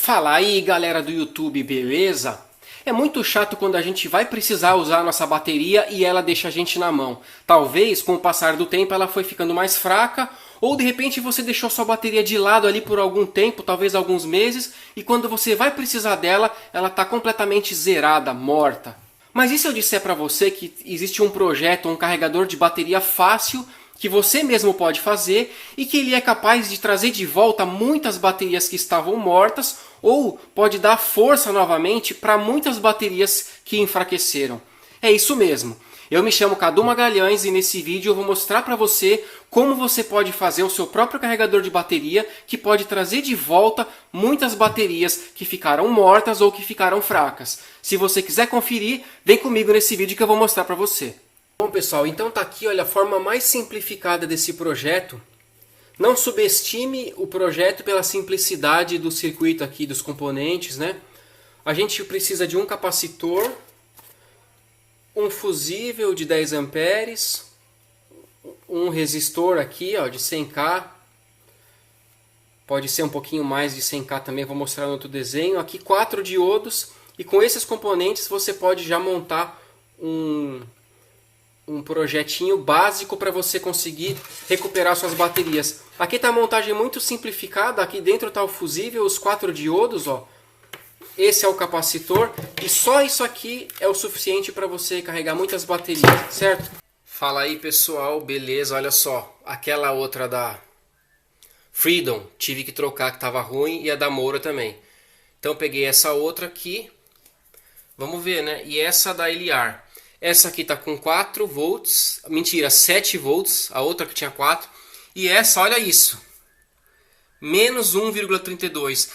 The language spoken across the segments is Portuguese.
Fala aí, galera do YouTube, beleza? É muito chato quando a gente vai precisar usar a nossa bateria e ela deixa a gente na mão. Talvez com o passar do tempo ela foi ficando mais fraca, ou de repente você deixou sua bateria de lado ali por algum tempo, talvez alguns meses, e quando você vai precisar dela, ela está completamente zerada, morta. Mas e se eu disser para você que existe um projeto, um carregador de bateria fácil que você mesmo pode fazer e que ele é capaz de trazer de volta muitas baterias que estavam mortas ou pode dar força novamente para muitas baterias que enfraqueceram? É isso mesmo. Eu me chamo Cadu Magalhães e nesse vídeo eu vou mostrar para você como você pode fazer o seu próprio carregador de bateria que pode trazer de volta muitas baterias que ficaram mortas ou que ficaram fracas. Se você quiser conferir, vem comigo nesse vídeo que eu vou mostrar para você. Bom pessoal, então tá aqui, olha, a forma mais simplificada desse projeto. Não subestime o projeto pela simplicidade do circuito aqui, dos componentes, né? A gente precisa de um capacitor, um fusível de 10 amperes, um resistor aqui ó, de 100K, pode ser um pouquinho mais de 100K também, vou mostrar no outro desenho. Aqui 4 diodos e com esses componentes você pode já montar um projetinho básico para você conseguir recuperar suas baterias. Aqui está a montagem muito simplificada, aqui dentro está o fusível, os 4 diodos, ó. Esse é o capacitor e só isso aqui é o suficiente para você carregar muitas baterias, certo? Fala aí pessoal, beleza, olha só, aquela outra da Freedom, tive que trocar que estava ruim e a da Moura também. Então peguei essa outra aqui, vamos ver, né? E essa da Eliar. Essa aqui está com 4 volts, mentira, 7 volts, a outra que tinha 4. E essa, olha isso, menos 1,32.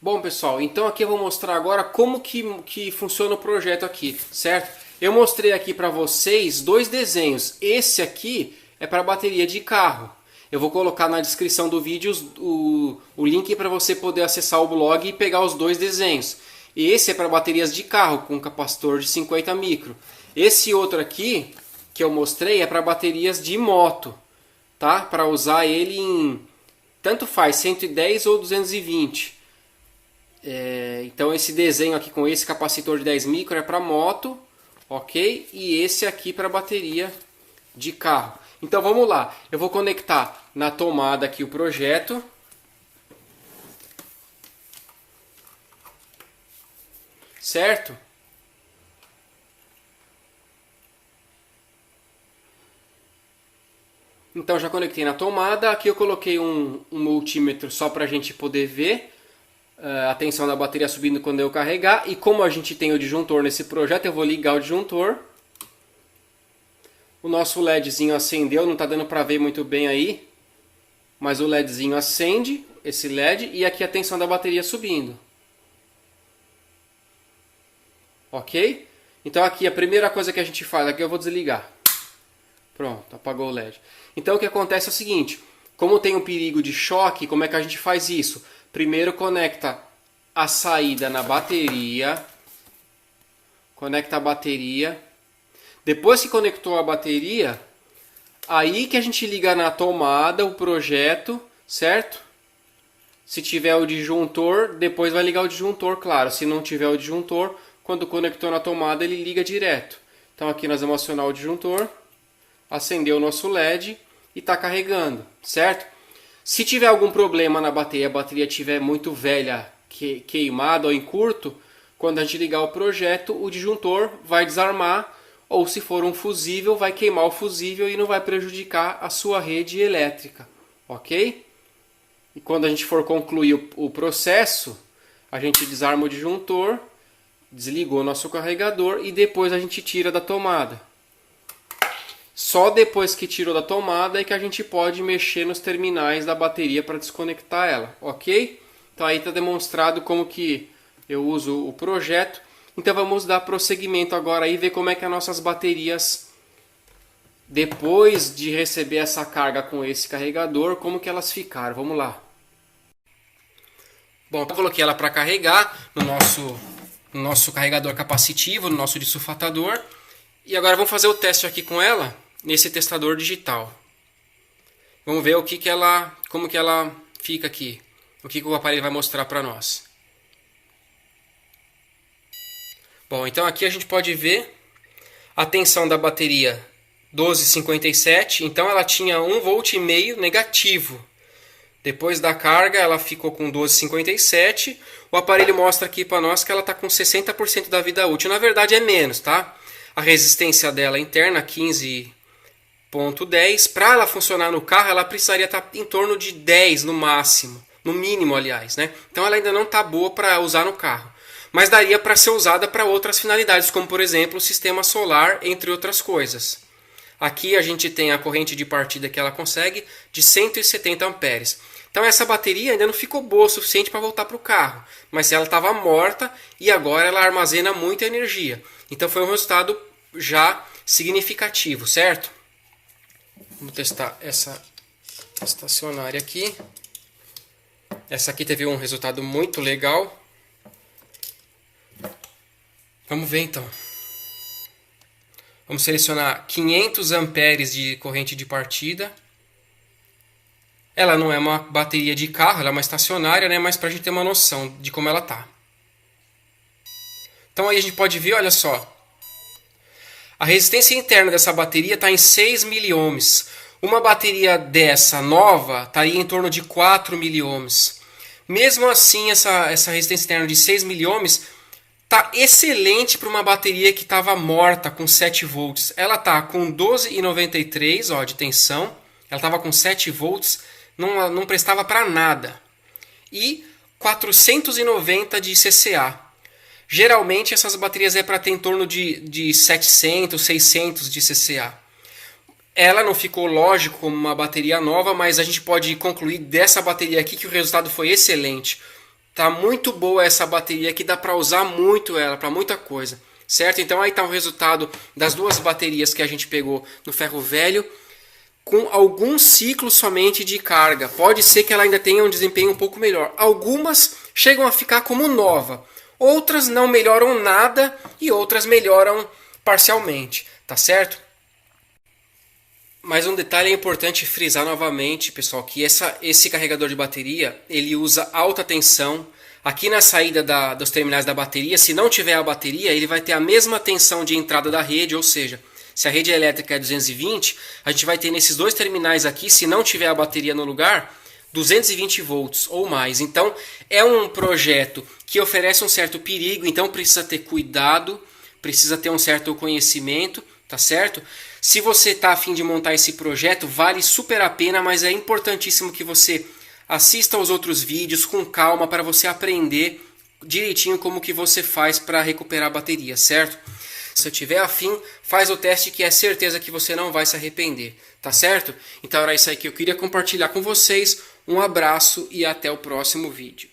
Bom pessoal, então aqui eu vou mostrar agora como que funciona o projeto aqui, certo? Eu mostrei aqui para vocês 2 desenhos. Esse aqui é para bateria de carro. Eu vou colocar na descrição do vídeo o link para você poder acessar o blog e pegar os 2 desenhos. E esse é para baterias de carro com capacitor de 50 micro. Esse outro aqui que eu mostrei é para baterias de moto, tá? Para usar ele em tanto faz 110 ou 220. Então esse desenho aqui com esse capacitor de 10 micro é para moto, ok? E esse aqui para bateria de carro. Então vamos lá, eu vou conectar na tomada aqui o projeto. Certo? Então já conectei na tomada, aqui eu coloquei um multímetro só para a gente poder ver a tensão da bateria subindo quando eu carregar. E como a gente tem o disjuntor nesse projeto, eu vou ligar o disjuntor. O nosso LEDzinho acendeu, não está dando para ver muito bem aí, mas o LEDzinho acende, esse LED, e aqui a tensão da bateria subindo. Ok? Então aqui a primeira coisa que a gente faz, aqui eu vou desligar. Pronto, apagou o LED. Então o que acontece é o seguinte, como tem um perigo de choque, como é que a gente faz isso? Primeiro conecta a saída na bateria, conecta a bateria. Depois que conectou a bateria, aí que a gente liga na tomada o projeto, certo? Se tiver o disjuntor, depois vai ligar o disjuntor, claro. Se não tiver o disjuntor, quando conectou na tomada, ele liga direto. Então aqui nós vamos acionar o disjuntor, acendeu o nosso LED e está carregando, certo? Se tiver algum problema na bateria, a bateria estiver muito velha, queimada ou em curto, quando a gente ligar o projeto, o disjuntor vai desarmar. Ou se for um fusível, vai queimar o fusível e não vai prejudicar a sua rede elétrica, ok? E quando a gente for concluir o processo, a gente desarma o disjuntor, desligou o nosso carregador e depois a gente tira da tomada. Só depois que tirou da tomada é que a gente pode mexer nos terminais da bateria para desconectar ela, ok? Então aí está demonstrado como que eu uso o projeto. Então vamos dar prosseguimento agora e ver como é que as nossas baterias, depois de receber essa carga com esse carregador, como que elas ficaram. Vamos lá. Bom, eu coloquei ela para carregar no nosso carregador capacitivo, no nosso disulfatador. E agora vamos fazer o teste aqui com ela nesse testador digital. Vamos ver como que ela fica aqui. O que o aparelho vai mostrar para nós. Bom, então aqui a gente pode ver a tensão da bateria 12,57. Então ela tinha 1,5 V negativo. Depois da carga ela ficou com 12,57. O aparelho mostra aqui para nós que ela está com 60% da vida útil. Na verdade é menos, tá? A resistência dela interna 15,10. Para ela funcionar no carro ela precisaria estar em torno de 10 no máximo. No mínimo, aliás, né? Então ela ainda não está boa para usar no carro. Mas daria para ser usada para outras finalidades, como por exemplo o sistema solar, entre outras coisas. Aqui a gente tem a corrente de partida que ela consegue de 170 amperes. Então essa bateria ainda não ficou boa o suficiente para voltar para o carro, mas ela estava morta e agora ela armazena muita energia. Então foi um resultado já significativo, certo? Vamos testar essa estacionária aqui. Essa aqui teve um resultado muito legal. Vamos ver então. Vamos selecionar 500 amperes de corrente de partida. Ela não é uma bateria de carro, ela é uma estacionária, né? Mas para a gente ter uma noção de como ela tá. Então aí a gente pode ver, olha só. A resistência interna dessa bateria está em 6 miliohms. Uma bateria dessa nova estaria em torno de 4 miliohms. Mesmo assim, essa resistência interna de 6 miliohms tá excelente para uma bateria que estava morta com 7 volts. Ela tá com 12,93 de tensão. Ela estava com 7 volts, não prestava para nada. E 490 de CCA. Geralmente essas baterias é para ter em torno de 700, 600 de CCA. Ela não ficou lógico como uma bateria nova, mas a gente pode concluir dessa bateria aqui que o resultado foi excelente. Tá muito boa essa bateria aqui, dá para usar muito ela, para muita coisa, certo? Então aí está o resultado das duas baterias que a gente pegou no ferro velho, com alguns ciclos somente de carga. Pode ser que ela ainda tenha um desempenho um pouco melhor. Algumas chegam a ficar como nova, outras não melhoram nada e outras melhoram parcialmente, tá certo? Mas um detalhe é importante frisar novamente, pessoal, que esse carregador de bateria, ele usa alta tensão. Aqui na saída dos terminais da bateria, se não tiver a bateria, ele vai ter a mesma tensão de entrada da rede, ou seja, se a rede elétrica é 220, a gente vai ter nesses dois terminais aqui, se não tiver a bateria no lugar, 220 volts ou mais. Então é um projeto que oferece um certo perigo, então precisa ter cuidado, precisa ter um certo conhecimento, tá certo? Se você está a fim de montar esse projeto, vale super a pena, mas é importantíssimo que você assista aos outros vídeos com calma para você aprender direitinho como que você faz para recuperar a bateria, certo? Se eu tiver afim, faz o teste que é certeza que você não vai se arrepender, tá certo? Então era isso aí que eu queria compartilhar com vocês. Um abraço e até o próximo vídeo.